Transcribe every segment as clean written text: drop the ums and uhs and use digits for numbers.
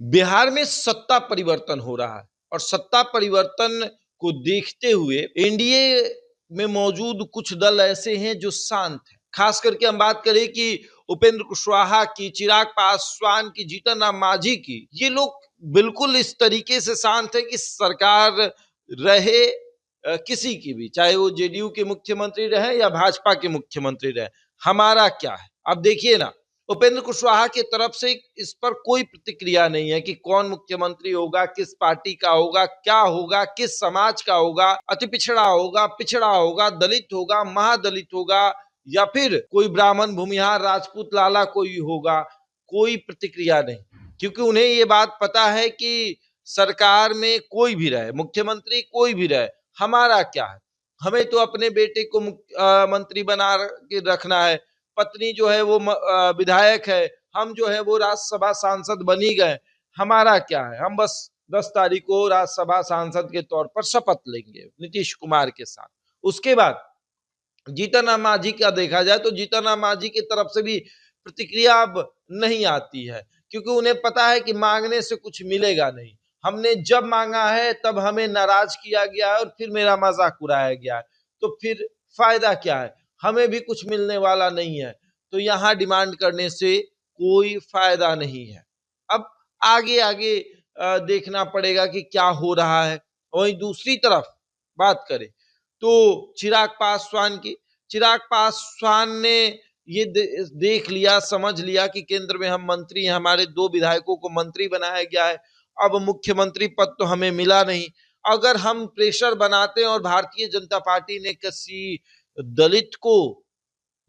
बिहार में सत्ता परिवर्तन हो रहा है और सत्ता परिवर्तन को देखते हुए एनडीए में मौजूद कुछ दल ऐसे हैं जो शांत हैं। खास करके हम बात करें कि उपेंद्र कुशवाहा की, चिराग पासवान की, जीतन राम मांझी की, ये लोग बिल्कुल इस तरीके से शांत है कि सरकार रहे किसी की भी, चाहे वो जेडीयू के मुख्यमंत्री रहे या भाजपा के मुख्यमंत्री रहे, हमारा क्या है। अब देखिए ना, उपेंद्र कुशवाहा की तरफ से इस पर कोई प्रतिक्रिया नहीं है कि कौन मुख्यमंत्री होगा, किस पार्टी का होगा, क्या होगा, किस समाज का होगा, अति पिछड़ा होगा, दलित होगा, महादलित होगा या फिर कोई ब्राह्मण, भूमिहार, राजपूत, लाला कोई होगा। कोई प्रतिक्रिया नहीं, क्योंकि उन्हें ये बात पता है कि सरकार में कोई भी रहे, मुख्यमंत्री कोई भी रहे, हमारा क्या है। हमें तो अपने बेटे को मंत्री बना के रखना है, पत्नी जो है वो विधायक है, हम जो है वो राज्यसभा सांसद बन ही गए, हमारा क्या है। हम बस 10 तारीख को राज्यसभा सांसद के तौर पर शपथ लेंगे नीतीश कुमार के साथ। उसके बाद जीतन राम मांझी का देखा जाए तो जीतन राम मांझी की तरफ से भी प्रतिक्रिया अब नहीं आती है, क्योंकि उन्हें पता है कि मांगने से कुछ मिलेगा नहीं। हमने जब मांगा है तब हमें नाराज किया गया है और फिर मेरा मजाक उड़ाया गया है, तो फिर फायदा क्या है, हमें भी कुछ मिलने वाला नहीं है, तो यहाँ डिमांड करने से कोई फायदा नहीं है। अब आगे आगे देखना पड़ेगा कि क्या हो रहा है। वहीं दूसरी तरफ बात करें तो चिराग पासवान ने ये देख लिया, समझ लिया कि केंद्र में हम मंत्री हैं, हमारे 2 विधायकों को मंत्री बनाया गया है, अब मुख्यमंत्री पद तो हमें मिला नहीं। अगर हम प्रेशर बनाते हैं और भारतीय जनता पार्टी ने किसी दलित को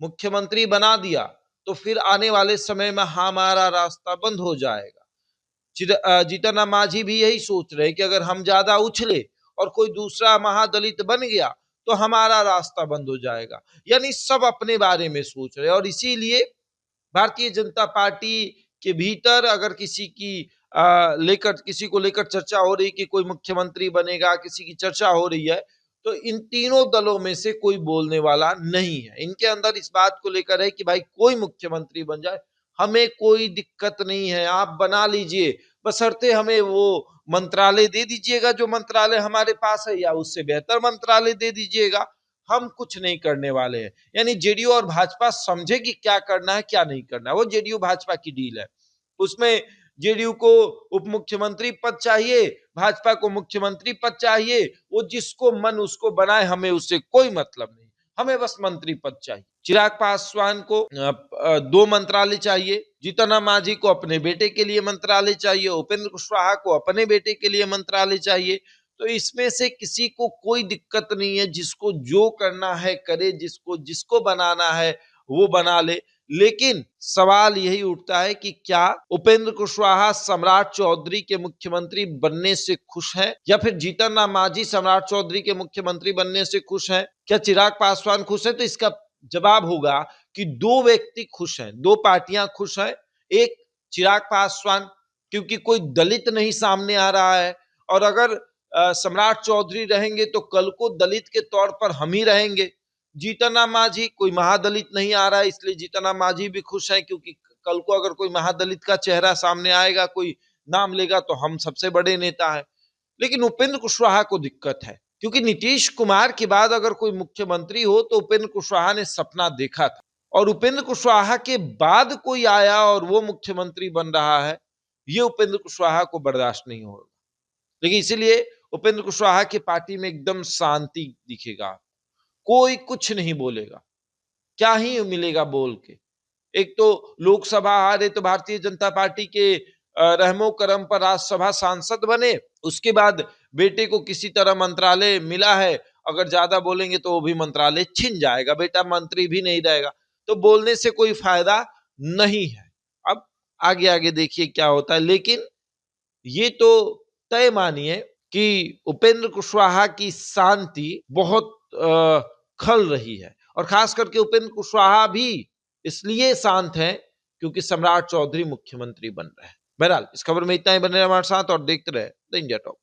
मुख्यमंत्री बना दिया तो फिर आने वाले समय में हमारा रास्ता बंद हो जाएगा। जीतन राम मांझी भी यही सोच रहे हैं कि अगर हम ज्यादा उछले और कोई दूसरा महादलित बन गया तो हमारा रास्ता बंद हो जाएगा। यानी सब अपने बारे में सोच रहे हैं और इसीलिए भारतीय जनता पार्टी के भीतर अगर किसी को लेकर चर्चा हो रही कि कोई मुख्यमंत्री बनेगा, किसी की चर्चा हो रही है, तो इन तीनों दलों में से कोई बोलने वाला नहीं है। इनके अंदर इस बात को लेकर है कि भाई कोई मुख्यमंत्री बन जाए, हमें कोई दिक्कत नहीं है, आप बना लीजिए, बशर्ते हमें वो मंत्रालय दे दीजिएगा जो मंत्रालय हमारे पास है, या उससे बेहतर मंत्रालय दे दीजिएगा, हम कुछ नहीं करने वाले हैं। यानी जेडीयू और भाजपा समझे कि क्या करना है क्या नहीं करना है। वो जेडीयू भाजपा की डील है, उसमें जेडीयू को उप मुख्यमंत्री पद चाहिए, भाजपा को मुख्यमंत्री पद चाहिए, वो जिसको मन उसको बनाए, हमें उससे कोई मतलब नहीं, हमें बस मंत्री पद चाहिए। चिराग पासवान को 2 मंत्रालय चाहिए, जीतन राम मांझी को अपने बेटे के लिए मंत्रालय चाहिए, उपेंद्र कुशवाहा को अपने बेटे के लिए मंत्रालय चाहिए। तो इसमें से किसी को कोई दिक्कत नहीं है, जिसको जो करना है करे, जिसको जिसको बनाना है वो बना ले। लेकिन सवाल यही उठता है कि क्या उपेंद्र कुशवाहा सम्राट चौधरी के मुख्यमंत्री बनने से खुश हैं, या फिर जीतन राम मांझी सम्राट चौधरी के मुख्यमंत्री बनने से खुश हैं? क्या चिराग पासवान खुश है? तो इसका जवाब होगा कि 2 व्यक्ति खुश हैं, 2 पार्टियां खुश हैं। एक चिराग पासवान, क्योंकि कोई दलित नहीं सामने आ रहा है, और अगर सम्राट चौधरी रहेंगे तो कल को दलित के तौर पर हम ही रहेंगे। जीतन राम मांझी, कोई महादलित नहीं आ रहा है, इसलिए जीतन राम मांझी भी खुश है, क्योंकि कल को अगर कोई महादलित का चेहरा सामने आएगा, कोई नाम लेगा, तो हम सबसे बड़े नेता हैं। लेकिन उपेंद्र कुशवाहा को दिक्कत है, क्योंकि नीतीश कुमार के बाद अगर कोई मुख्यमंत्री हो तो उपेंद्र कुशवाहा ने सपना देखा था, और उपेंद्र कुशवाहा के बाद कोई आया और वो मुख्यमंत्री बन रहा है, ये उपेंद्र कुशवाहा को बर्दाश्त नहीं होगा। लेकिन इसीलिए उपेंद्र कुशवाहा की पार्टी में एकदम शांति दिखेगा, कोई कुछ नहीं बोलेगा, क्या ही मिलेगा बोल के। एक तो लोकसभा हारे तो भारतीय जनता पार्टी के रहमो करम पर राज्यसभा सांसद बने, उसके बाद बेटे को किसी तरह मंत्रालय मिला है, अगर ज्यादा बोलेंगे तो वो भी मंत्रालय छिन जाएगा, बेटा मंत्री भी नहीं रहेगा, तो बोलने से कोई फायदा नहीं है। अब आगे आगे देखिए क्या होता है, लेकिन ये तो तय मानिए कि उपेंद्र कुशवाहा की शांति बहुत खल रही है, और खास करके उपेंद्र कुशवाहा भी इसलिए शांत हैं क्योंकि सम्राट चौधरी मुख्यमंत्री बन रहे हैं। बहरहाल इस खबर में इतना ही, बने रहे हमारे साथ और देखते रहे द इंडिया टॉक।